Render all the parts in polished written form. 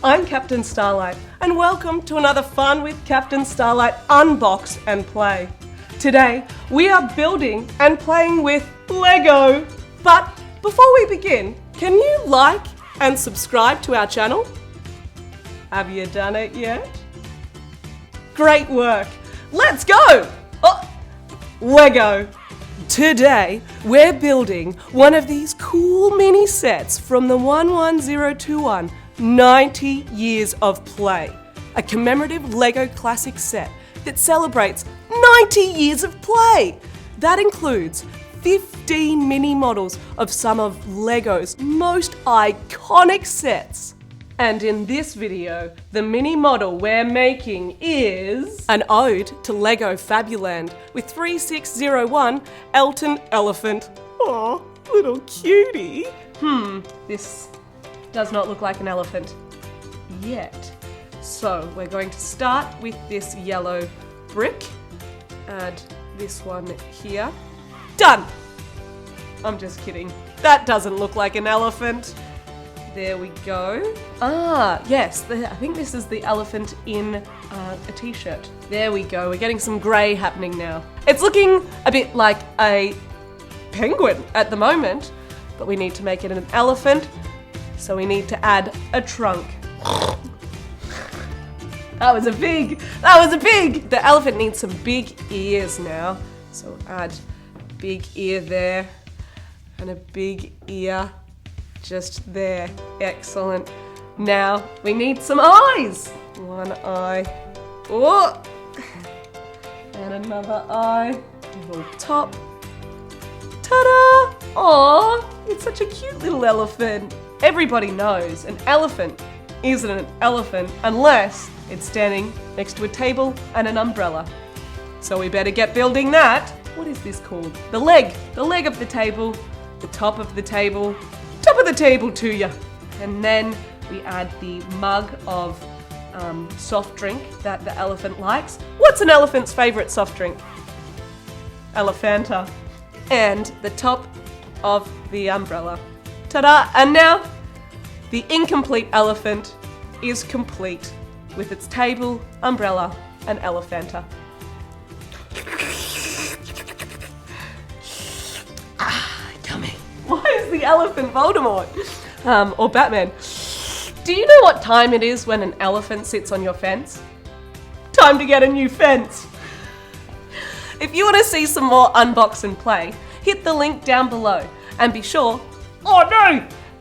I'm Captain Starlight, and welcome to another Fun with Captain Starlight Unbox and Play. Today, we are building and playing with Lego. But before we begin, can you like and subscribe to our channel? Have you done it yet? Great work! Let's go! Lego! Today, we're building one of these cool mini sets from the 11021 90 Years of Play, a commemorative Lego classic set that celebrates 90 years of play. That includes 15 mini models of some of Lego's most iconic sets. And in this video, the mini model we're making is an ode to Lego Fabuland with 3601 Elton Elephant. Aw, little cutie. This does not look like an elephant yet. So we're going to start with this yellow brick. Add this one here. Done! I'm just kidding. That doesn't look like an elephant. There we go. Yes, I think this is the elephant in a t-shirt. There we go, we're getting some grey happening now. It's looking a bit like a penguin at the moment, but we need to make it an elephant, so we need to add a trunk. That was a big! The elephant needs some big ears now. So add big ear there, and a big ear just there. Excellent. Now we need some eyes. One eye. Oh! And another eye. A little top. Ta-da! Aw, it's such a cute little elephant. Everybody knows an elephant isn't an elephant unless it's standing next to a table and an umbrella. So we better get building that. What is this called? The leg of the table, the top of the table, top of the table to you. And then we add the mug of soft drink that the elephant likes. What's an elephant's favorite soft drink? Elephanta. And the top of the umbrella. Ta-da! And now the incomplete elephant is complete with its table, umbrella, and elephanta. Yummy. Why is the elephant Voldemort? Or Batman? Do you know what time it is when an elephant sits on your fence? Time to get a new fence. If you want to see some more Unbox and Play, hit the link down below and be sure,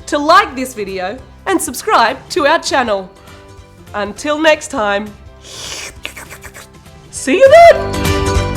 to like this video and subscribe to our channel. Until next time, see you then!